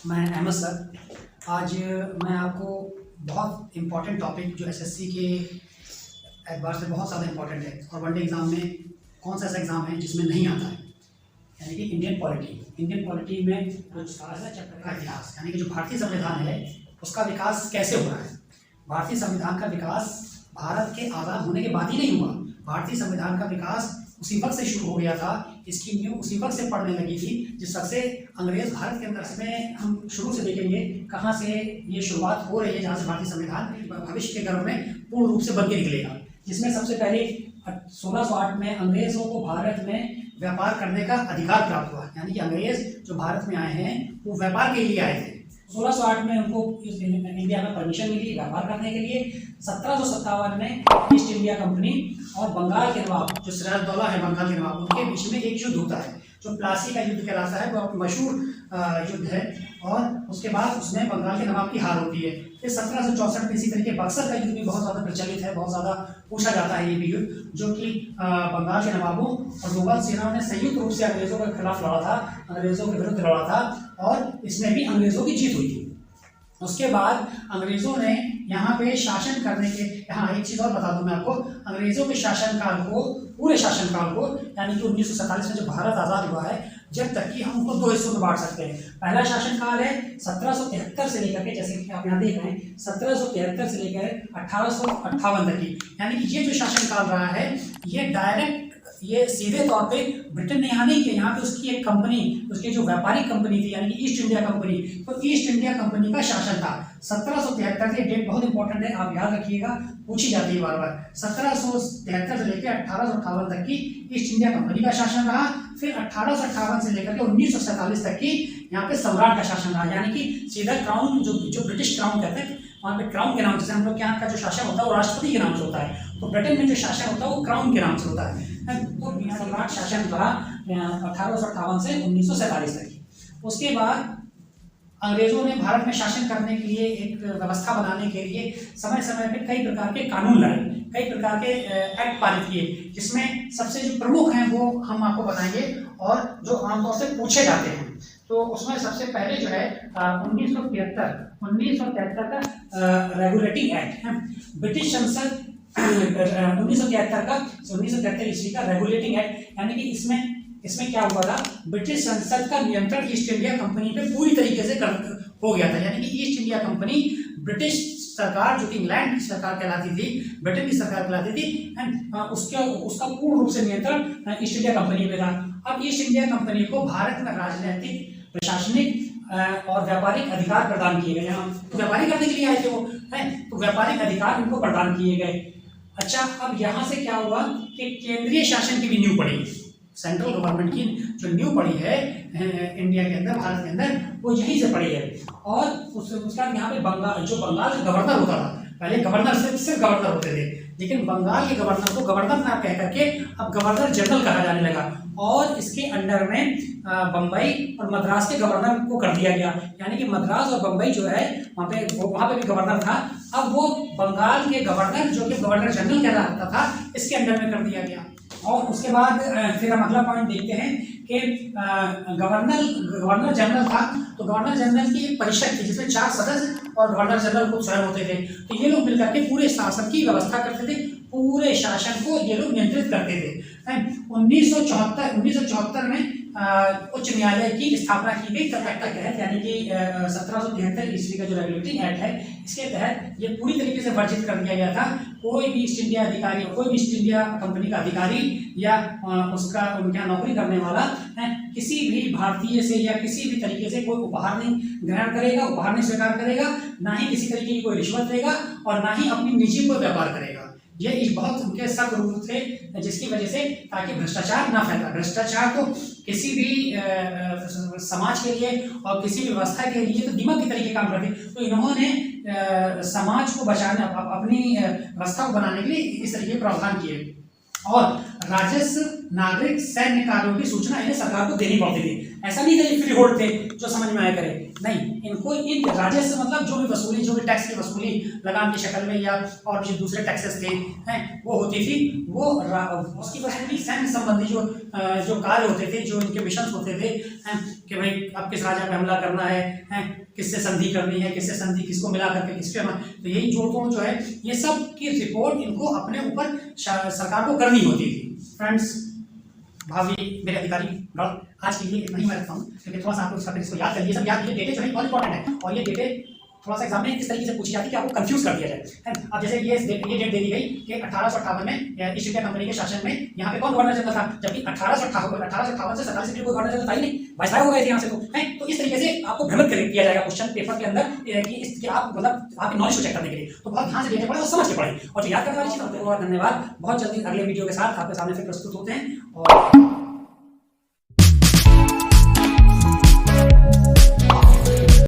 मैं अहमद सर। आज मैं आपको बहुत इम्पॉर्टेंट टॉपिक जो एसएससी के एतबार से बहुत ज़्यादा इम्पॉर्टेंट है और वनडे एग्ज़ाम में कौन सा ऐसा एग्ज़ाम है जिसमें नहीं आता है, यानी कि इंडियन पॉलिटी में कुछ खासा चैप्टर का इतिहास, यानी कि जो भारतीय संविधान है उसका विकास कैसे हो रहा है। भारतीय संविधान का विकास भारत के आज़ाद होने के बाद ही नहीं हुआ। भारतीय संविधान का विकास उसी वक्त से शुरू हो गया था, इसकी नींव उसी वक्त से पड़ने लगी थी जिस वक्त से अंग्रेज भारत के अंदर। इसमें हम शुरू से देखेंगे कहाँ से ये शुरुआत हो रही है, जहाँ से भारतीय संविधान भविष्य के गर्भ में पूर्ण रूप से बन के निकलेगा। जिसमें सबसे पहले 1608 में अंग्रेजों को भारत में व्यापार करने का अधिकार प्राप्त हुआ, यानी कि अंग्रेज जो भारत में आए हैं वो व्यापार के लिए आए थे। 1608 में उनको इंडिया में परमिशन मिली व्यापार करने के लिए। 1757 में ईस्ट इंडिया कंपनी और बंगाल के नवाब जो सिराजदौला है बंगाल के नवाब, उनके बीच में एक युद्ध होता है जो प्लासी का युद्ध कहलाता है। वो मशहूर युद्ध है और उसके बाद उसमें बंगाल के नवाब की हार होती है। फिर 1764 में इसी तरीके बक्सर का युद्ध भी बहुत ज़्यादा प्रचलित है, बहुत ज़्यादा पूछा जाता है ये भी युद्ध, जो कि बंगाल के नवाबों और मुगल सेनाओं ने संयुक्त रूप से अंग्रेजों के खिलाफ लड़ा था, अंग्रेजों के विरुद्ध लड़ा था और इसमें भी अंग्रेजों की जीत हुई थी। उसके बाद अंग्रेजों ने यहाँ पे शासन करने के, यहाँ एक चीज़ और बता दूं मैं आपको, अंग्रेजों के शासनकाल को, पूरे शासनकाल को, यानी कि 1947 में जब भारत आज़ाद हुआ है, जब तक कि हम उनको दो हिस्सों में बांट सकते हैं। पहला शासनकाल है 1773 से लेकर के, जैसे कि आप यहाँ देख रहे हैं 1773 से लेकर 1858 तक की, यानी कि ये जो शासनकाल रहा है ये डायरेक्ट, ये सीधे तौर पे ब्रिटेन ने यहाँ नहीं किया। यहाँ पे उसकी एक कंपनी, उसकी जो व्यापारिक कंपनी थी यानी कि ईस्ट इंडिया कंपनी, तो ईस्ट इंडिया कंपनी का शासन था 1773। ये डेट बहुत इंपॉर्टेंट है, आप याद रखिएगा, पूछी जाती है बार बार। 1773 से लेकर 1858 तक की ईस्ट इंडिया कंपनी का शासन रहा। फिर 1858 से लेकर के 1947 तक की यहाँ पे सम्राट का शासन रहा, यानी कि सीधा क्राउन, जो ब्रिटिश क्राउन कहते हैं, वहाँ पे क्राउन के नाम से, हम लोग के यहाँ का जो शासन होता है वो राष्ट्रपति के नाम से होता है, तो ब्रिटेन में जो शासन होता है वो क्राउन के नाम से होता है। तो सम्राट शासन रहा 1858 से 1947 तक। उसके बाद अंग्रेजों ने भारत में शासन करने के लिए, एक व्यवस्था बनाने के लिए समय समय पे कई प्रकार के कानून लाए, कई प्रकार के एक्ट पारित किए, जिसमें सबसे जो प्रमुख हैं वो हम आपको बताएंगे और जो आमतौर से पूछे जाते हैं। तो उसमें सबसे पहले जो है 1973 का रेगुलेटिंग एक्ट है, ब्रिटिश संसद 1973 ईस्वी का रेगुलेटिंग एक्ट, यानी कि इसमें क्या हुआ था, ब्रिटिश संसद का नियंत्रण ईस्ट इंडिया कंपनी पे पूरी तरीके से हो गया था। यानी कि ईस्ट इंडिया कंपनी ब्रिटिश सरकार, जो कि इंग्लैंड की सरकार कहलाती थी, ब्रिटेन की सरकार कहलाती थी, एंड उसका पूर्ण रूप से नियंत्रण ईस्ट इंडिया कंपनी पे था। अब ईस्ट इंडिया कंपनी को भारत में राजनीतिक, प्रशासनिक और व्यापारिक अधिकार प्रदान किए गए। तो व्यापारी करने के लिए आए थे वो, है, तो व्यापारिक अधिकार उनको प्रदान किए गए। अच्छा, अब यहाँ से क्या हुआ कि केंद्रीय शासन की भी नींव पड़ी, सेंट्रल गवर्नमेंट की जो नींव पड़ी है इंडिया के अंदर, भारत के अंदर, वो यहीं से पड़ी है। और उसके बाद यहाँ पे बंगाल का गवर्नर होता था, पहले गवर्नर सिर्फ गवर्नर होते थे, लेकिन बंगाल के गवर्नर को गवर्नर ना कह करके अब गवर्नर जनरल कहा जाने लगा और इसके अंडर में बम्बई और मद्रास के गवर्नर को कर दिया गया। यानी कि मद्रास और बम्बई जो है वहाँ पे भी गवर्नर था, अब वो बंगाल के गवर्नर, जो कि गवर्नर जनरल कहलाता था, इसके अंडर में कर दिया गया। और उसके बाद फिर हम अगला पॉइंट देखते हैं कि गवर्नर जनरल था, तो गवर्नर जनरल की एक परिषद थी जिसमें 4 सदस्य और गवर्नर जनरल खुद स्वयं होते थे। तो ये लोग मिलकर के पूरे शासन की व्यवस्था करते थे, पूरे शासन को ये लोग नियंत्रित करते थे। 1974 में उच्च न्यायालय की स्थापना की गई तब तक है, यानी कि 1773 ईस्वी का जो रेगुलेटिंग एक्ट है, इसके तहत ये पूरी तरीके से वर्जित कर दिया गया था कोई भी ईस्ट इंडिया अधिकारी, कोई भी ईस्ट इंडिया कंपनी का अधिकारी या उनके यहाँ नौकरी करने वाला है, किसी भी भारतीय से या किसी भी तरीके से कोई उपहार नहीं ग्रहण करेगा, उपहार नहीं स्वीकार करेगा, ना ही किसी तरीके की कोई रिश्वत लेगा और ना ही अपनी निजी कोई व्यापार करेगा। ये बहुत उनके सख्त रूल थे, जिसकी वजह से ताकि भ्रष्टाचार ना फैला। भ्रष्टाचार तो किसी भी समाज के लिए और किसी भी व्यवस्था के लिए तो दीमक की तरीके काम करते, तो इन्होंने समाज को बचाने, अपनी व्यवस्था को बनाने के लिए इस तरीके प्रावधान किए। और राजस्व नागरिक सैन्य कार्यों की सूचना इन्हें सरकार को देनी पड़ती थी। ऐसा नहीं था ये फ्री होल्ड थे जो समझ में आया करे, नहीं, इनको इन राजस्व मतलब जो भी वसूली, जो भी टैक्स की वसूली लगान की शक्ल में या और भी दूसरे टैक्सेस थे हैं वो होती थी, वो उसकी वसूली सैन्य संबंधी जो कार्य होते थे, जो इनके मिशन होते थे कि भाई अब किस राजा पे हमला करना है, किससे संधि करनी है, किससे संधि किसको मिला करके किसके, तो यही जोड़ तोड़ जो है ये सब की रिपोर्ट इनको अपने ऊपर सरकार को करनी होती थी। फ्रेंड्स, भावी मेरे अधिकारी गण, आज के लिए इतना ही मैं रखता हूँ क्योंकि थोड़ा सा आप लोग इसको याद करिए, सब याद, ये डेटे जो है बहुत इंपॉर्टेंट है और ये डेटे थोड़ा सा एग्जाम में इस तरीके से पूछी जाती है कि आपको कंफ्यूज कर दिया जाए, है ना। अब जैसे ये डेट दे दी गई कि 1858 में ईस्ट इंडिया कंपनी के शासन में यहाँ पे कौन गवर्नर जनरल था, जबकि 1858 से 47 से कोई गवर्नर जनरल था ही नहीं, वायसराय हो गए थे यहाँ से, तो है। तो इस तरीके से आपको भ्रमित किया जाएगा क्वेश्चन पेपर के अंदर कि आप मतलब आपकी नॉलेज को चेक करने के लिए, तो बहुत ध्यान से देने पड़े और समझ के पढ़े और जो याद करने वाली चीज। धन्यवाद, बहुत जल्दी अगले वीडियो के साथ आपके सामने फिर प्रस्तुत होते हैं और